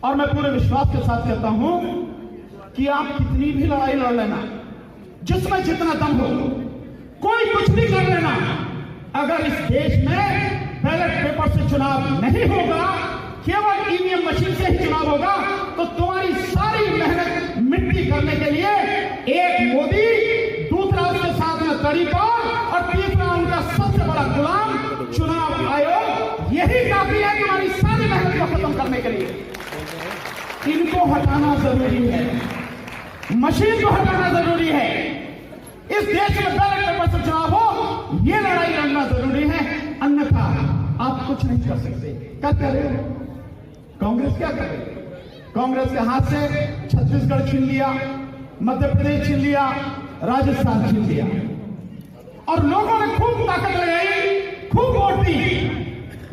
और मैं पूरे विश्वास के साथ कहता हूं कि आप कितनी भी लड़ाई लड़ लेना, जिसमें जितना दम हो, कोई कुछ भी कर लेना, अगर इस देश में बैलेट पेपर से चुनाव नहीं होगा, केवल ईवीएम मशीन से ही चुनाव होगा, तो तुम्हारी सारी मेहनत मिट्टी करने के लिए एक मोदी, दूसरा उसके साथ में तड़ीपार और तीसरा उनका सबसे बड़ा गुलाम चुनाव आयोग, यही काफी है तुम्हारी सारी मेहनत को खत्म करने के लिए। इनको हटाना जरूरी है, मशीन को हटाना जरूरी है। इस देश में बैलेट पेपर से चुनाव हो, ये लड़ाई लड़ना जरूरी है, अन्यथा आप कुछ नहीं कर सकते। क्या कर रहे हो? कांग्रेस क्या कर रही है? कांग्रेस के हाथ से छत्तीसगढ़ छीन लिया, मध्य प्रदेश छीन लिया, राजस्थान छीन लिया, और लोगों ने खूब ताकत लगाई, खूब वोट दी,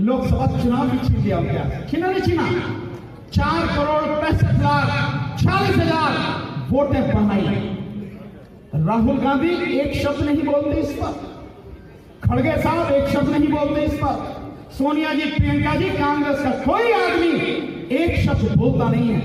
लोकसभा चुनाव भी छीन लिया। उनके हाथ छीना नहीं छीना, 4,65,46,000 वोटें बनाई। राहुल गांधी एक शब्द नहीं बोलते इस पर, खड़गे साहब एक शब्द नहीं बोलते इस पर, सोनिया जी, प्रियंका जी, कांग्रेस का कोई आदमी एक शब्द बोलता नहीं है।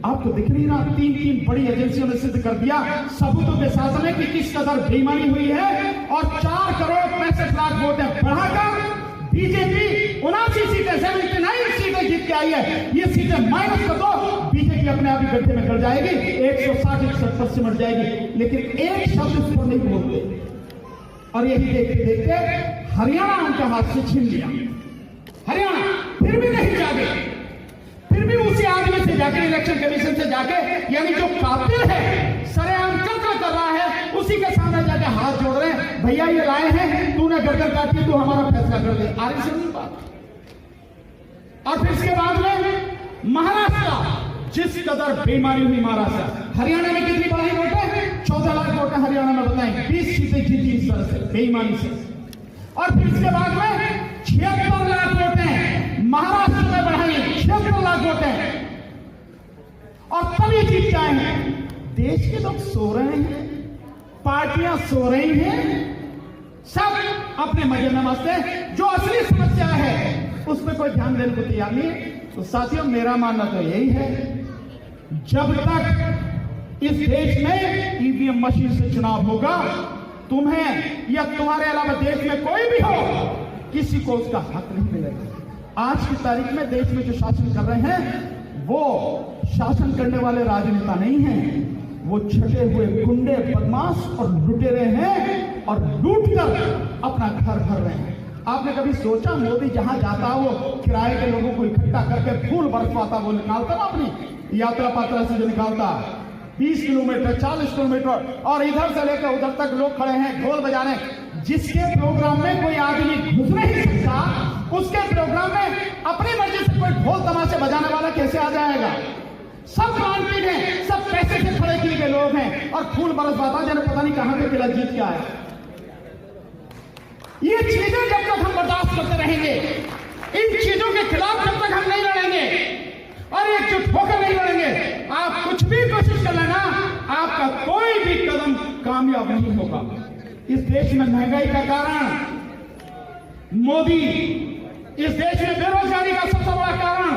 आपको दिख नहीं रहा? 3 बड़ी एजेंसियों ने सिद्ध कर दिया सबूतों के साथ में कि किस कदर बेईमानी हुई है, और 4,65,00,000 वोटें बढ़ाकर बीजेपी 79 सीटें, 79 सीटें जीत के आई है। ये सीटें माइनस कर दो, बीजेपी अपने आप ही गड्ढे में गिर जाएगी, 160-170 से मर जाएगी, लेकिन एक शब्द इस पर नहीं बोलते। और यही देखते देखते हरियाणा उनके हाथ से छीन लिया। हरियाणा फिर भी नहीं जागे, फिर भी उसी आदमी से जाके, इलेक्शन कमीशन से जाके, यानी जो कातिल है, सरेआम कत्ल कर रहा है, उसी के सामने जाके हाथ जोड़ रहे हैं, भैया ये लाए हैं, तूने गर्दन काटी, तू हमारा फैसला कर दे। आ रही सुनी बात। और फिर इसके बाद में महाराष्ट्र, जिस कदर बेईमानी हुई महाराष्ट्र, हरियाणा में कितनी बढ़ाई वोटें? 14 लाख वोटें हरियाणा में बताएं, 20 सीटें जीती इस तरह से बेईमानी से। और फिर इसके बाद में 76 लाख वोटें महाराष्ट्र में बढ़ाई, 76 लाख वोटें, और तब ये जीत जाए हैं। देश के लोग सो रहे हैं, पार्टियां सो रही हैं, सब अपने मजे में मस्त है। जो असली समस्या है उस पर कोई ध्यान देने को तैयार नहीं है। तो साथियों, मेरा मानना तो यही है, जब तक इस देश में ईवीएम मशीन से चुनाव होगा, तुम्हें या तुम्हारे अलावा देश में कोई भी हो, किसी को उसका हक नहीं मिलेगा। आज की तारीख में देश में जो शासन कर रहे हैं, वो शासन करने वाले राजनेता नहीं हैं, वो छटे हुए गुंडे, बदमाश और लुटेरे हैं, और लूट कर अपना घर भर रहे हैं। आपने कभी सोचा, मोदी जहां जाता वो किराए के लोगों को इकट्ठा करके फूल बरसवाता, वो निकालता ना अपनी यात्रा पात्रा से, जो निकालता 20 किलोमीटर, 40 किलोमीटर, और इधर से लेकर उधर तक लोग खड़े हैं ढोल बजाने। जिसके प्रोग्राम में कोई आदमी घुस नहीं सकता, उसके प्रोग्राम में अपनी मर्जी से कोई ढोल तमाशे बजाने वाला कैसे आ जाएगा? सब वांटेड हैं, सब पैसे से खड़े किए गए लोग हैं, और फूल बरसवाता जब पता नहीं कहां से किला जीत के आया। ये चीजें जब तक हम बर्दाश्त करते रहेंगे, इन चीजों के खिलाफ जब तक हम नहीं लड़ेंगे और एकजुट होकर नहीं लड़ेंगे, आप कुछ भी कोशिश कर लेना, आपका कोई भी कदम कामयाब नहीं होगा। इस देश में महंगाई का कारण मोदी, इस देश में बेरोजगारी का सबसे बड़ा कारण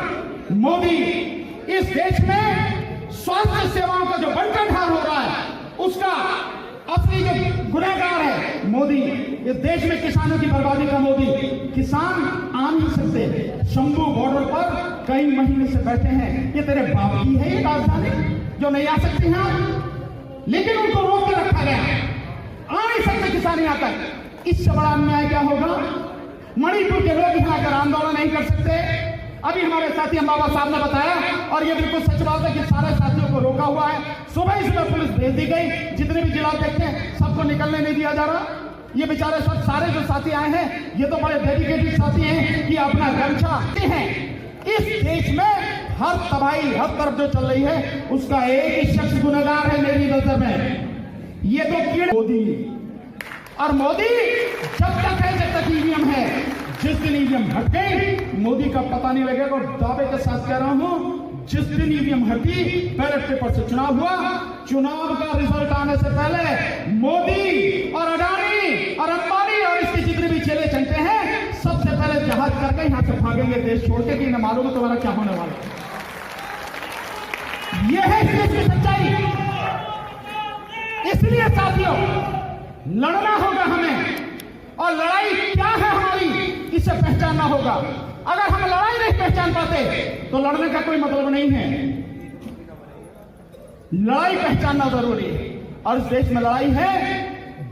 मोदी, इस देश में स्वास्थ्य सेवाओं का जो बंटनहार हो रहा है, उसका असली जो गुनहगार है मोदी। इस देश में किसानों की बर्बादी का मोदी। किसान आ नहीं सकते, शंभू बॉर्डर पर कई महीने से बैठे हैं। ये तेरे बाप की है ये राजधानी जो नहीं आ सकती हैं, लेकिन उनको रोक के रखा गया, आ नहीं सकते किसान यहां तक। इससे बड़ा अन्याय क्या होगा? मणिपुर के लोग यहां आकर आंदोलन नहीं कर सकते। अभी हमारे साथी बाबा साहब ने बताया, और ये बिल्कुल सच बात है कि सारे साथियों को रोका हुआ है। सुबह ही सुबह पुलिस भेज दी गई, जितने भी जिला देखते हैं सबको निकलने नहीं दिया जा रहा। ये बेचारे सब सारे जो साथी आए हैं, ये तो बड़े डेडिकेटेड साथी हैं कि अपना गमछा हैं। इस देश में हर तबाही, हर तरफ जो चल रही है, उसका एक ही शख्स गुनहगार है मेरी नजर में, ये तो कीड़े मोदी। और मोदी जब तक है, जब तक ईवीएम है, जिस दिन ईवीएम हट गई, मोदी का पता नहीं लगेगा। और दावे के साथ कह रहा हूं, जिस दिन ईवीएम हटी, बैलेट पेपर से चुनाव हुआ, चुनाव का रिजल्ट आने से पहले मोदी और अडानी और अंबानी और इसके जितने भी चेले चलते हैं, सबसे पहले जहाज करके यहां से भागेंगे देश छोड़ के, कि न मालूम तुम्हारा क्या होने वाला है। यह है इस देश की सच्चाई। इसलिए साथियों, लड़ना होगा हमें, और लड़ाई क्या है हमारी इसे पहचानना होगा। अगर हम लड़ाई नहीं पहचान पाते तो लड़ने का कोई मतलब नहीं है। लड़ाई पहचानना जरूरी है, और इस देश में लड़ाई है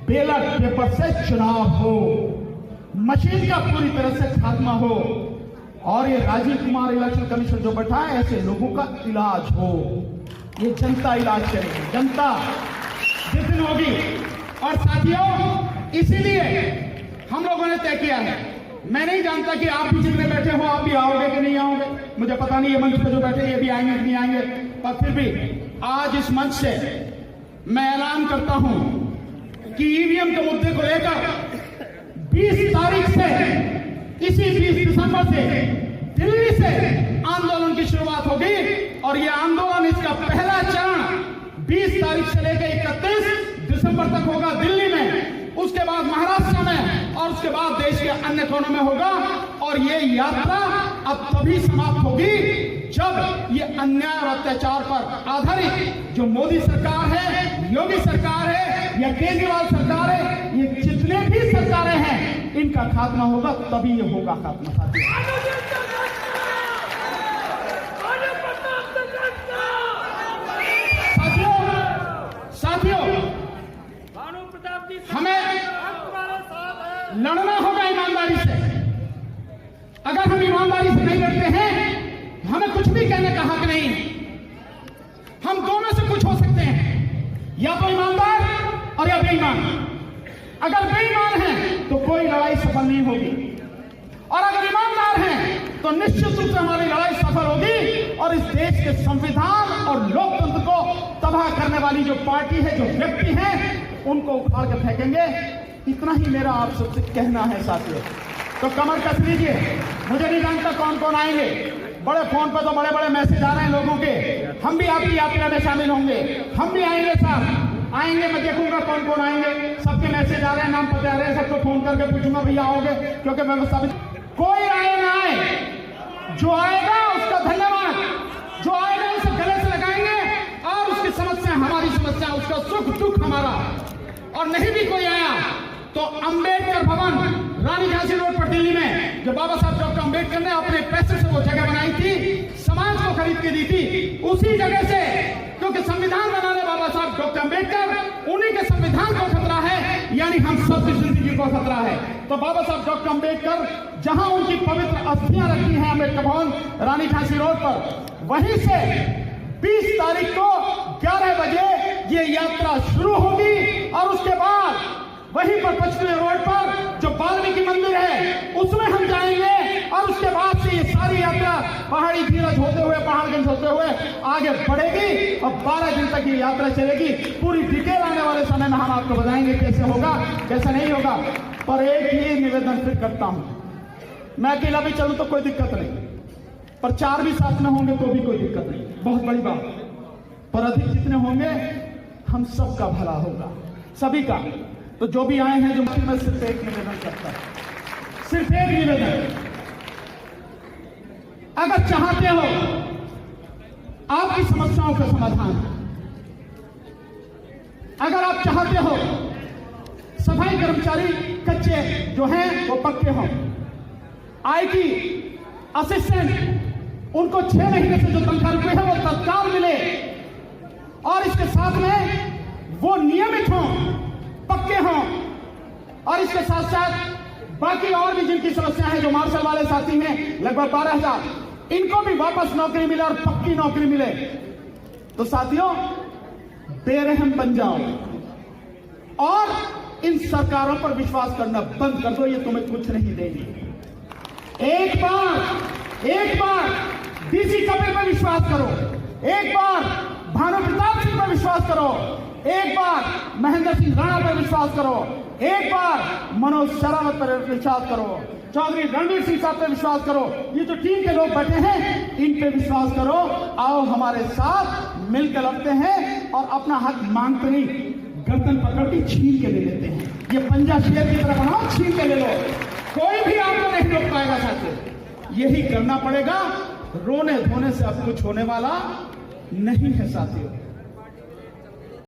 बैलेट पेपर से चुनाव हो, मशीन का पूरी तरह से खात्मा हो, और ये राजीव कुमार इलेक्शन कमीशन जो बैठा है ऐसे लोगों का इलाज हो। ये जनता इलाज करेगी, जनता जिस दिन होगी। और साथियों, इसीलिए हम लोगों ने तय किया है, मैं नहीं जानता कि आप भी जितने बैठे हो आप भी आओगे कि नहीं आओगे, मुझे पता नहीं। ये मंच पे जो बैठे ये भी आएंगे कि नहीं आएंगे, पर फिर भी आज इस मंच से मैं ऐलान करता हूं कि ईवीएम के मुद्दे को लेकर 20 तारीख से, इसी 20 दिसंबर से दिल्ली से आंदोलन की शुरुआत होगी। और यह आंदोलन, इसका पहला चरण 20 तारीख से लेकर 31 दिसंबर तक होगा दिल्ली में, उसके बाद महाराष्ट्र में, और उसके बाद देश के अन्य कोनों में होगा। और ये यात्रा अब तभी समाप्त होगी जब ये अन्याय और अत्याचार पर आधारित जो मोदी सरकार है, योगी सरकार है या केजरीवाल सरकार है, ये जितने भी सरकारें हैं, इनका खात्मा होगा, तभी ये होगा खात्मा। साथियों, हमें लड़ना होगा ईमानदारी से। अगर हम ईमानदारी से नहीं लड़ते हैं, हमें कुछ भी कहने का हक नहीं। हम दोनों से कुछ हो सकते हैं, या तो ईमानदार और या बेईमान। अगर बेईमान हैं तो कोई लड़ाई सफल नहीं होगी, और अगर ईमानदार हैं तो निश्चित रूप से हमारी लड़ाई सफल होगी। और इस देश के संविधान और लोकतंत्र को तबाह करने वाली जो पार्टी है, जो व्यक्ति हैं, उनको उखाड़ के फेंकेंगे। इतना ही मेरा आप सबसे कहना है साथियों। तो कमर कस लीजिए। मुझे नहीं जानता कौन कौन आएंगे, बड़े फोन पर तो बड़े बड़े मैसेज आ रहे हैं लोगों के, हम भी आपकी यात्रा में शामिल होंगे, हम भी आएंगे साहब, आएंगे। मैं देखूंगा कौन कौन आएंगे, सबके मैसेज आ रहे हैं, नाम पते आ रहे हैं, सबको फोन करके पूछूंगा भैया आओगे, क्योंकि व्यवस्था भी। कोई आए ना आए, जो आएगा उसका धन्यवाद, जो आएगा उसे गले से लगाएंगे, और उसकी समस्या हमारी समस्या, उसका सुख दुख हमारा। और नहीं भी कोई आया तो अंबेडकर भवन, रानी झांसी रोड पर दिल्ली में, जो बाबा साहब डॉक्टर अंबेडकर ने अपने पैसे से वो जगह बनाई थी, समाज को खरीद के दी थी, उसी जगह से, क्योंकि संविधान बनाने बाबा साहब डॉक्टर अंबेडकर, उन्हीं के संविधान को खतरा है, यानी हम सबकी जिंदगी को खतरा है। तो बाबा साहब डॉक्टर अंबेडकर जहां उनकी पवित्र अस्थियां रखी हैं अम्बेडकर भवन, रानी झांसी रोड पर, वहीं से 20 तारीख को 11 बजे ये यात्रा शुरू होगी। और उसके बाद वहीं पर पचमढ़ी रोड पर जो वाल्मीकि मंदिर है उसमें हम जाएंगे, और उसके बाद से ये सारी यात्रा पहाड़ी धीरज होते हुए, पहाड़गंज होते हुए आगे बढ़ेगी, और 12 दिन तक ये यात्रा चलेगी। पूरी डिटेल आने वाले समय में हम आपको बताएंगे कैसे होगा, कैसे नहीं होगा। पर एक ही निवेदन फिर करता हूं, मैं अकेला भी चलूं तो कोई दिक्कत नहीं, पर 4 भी साथ में होंगे तो भी कोई दिक्कत नहीं, बहुत बड़ी बात। पर अधिक जितने होंगे हम सबका भला होगा, सभी का। तो जो भी आए हैं, जो मैं सिर्फ एक निवेदन करता हूं, सिर्फ एक निवेदन, अगर चाहते हो आपकी समस्याओं का समाधान, अगर आप चाहते हो सफाई कर्मचारी कच्चे जो हैं वो पक्के हों, आईटी असिस्टेंट उनको 6 महीने से जो तनख्वाह रुपए है वो तत्काल मिले, और इसके साथ में वो नियमित हों, पक्के हों, और इसके साथ साथ बाकी और भी जिनकी समस्या है, जो मार्शल वाले साथी हैं लगभग 12,000, इनको भी वापस नौकरी मिले और पक्की नौकरी मिले। तो साथियों, बेरहम बन जाओ और इन सरकारों पर विश्वास करना बंद कर दो, ये तुम्हें कुछ नहीं देंगी। एक बार डीसी कपिल पर विश्वास करो, एक बार भानु प्रताप सिंह पर विश्वास करो, एक बार महेंद्र सिंह राणा पर विश्वास करो, एक बार मनोज शरावत पर विश्वास करो, चौधरी रणवीर सिंह साहब पर विश्वास करो, ये जो टीम के लोग बैठे हैं इन पे विश्वास करो। आओ हमारे साथ मिलकर लड़ते हैं और अपना हक मांगते नहीं, गर्दन पकड़ के छीन के ले लेते हैं। ये पंजा शेर की तरह बनाओ, छीन के ले लो, कोई भी आपको नहीं रोक पाएगा साथियों। यही करना पड़ेगा, रोने धोने से अब कुछ होने वाला नहीं है साथियों।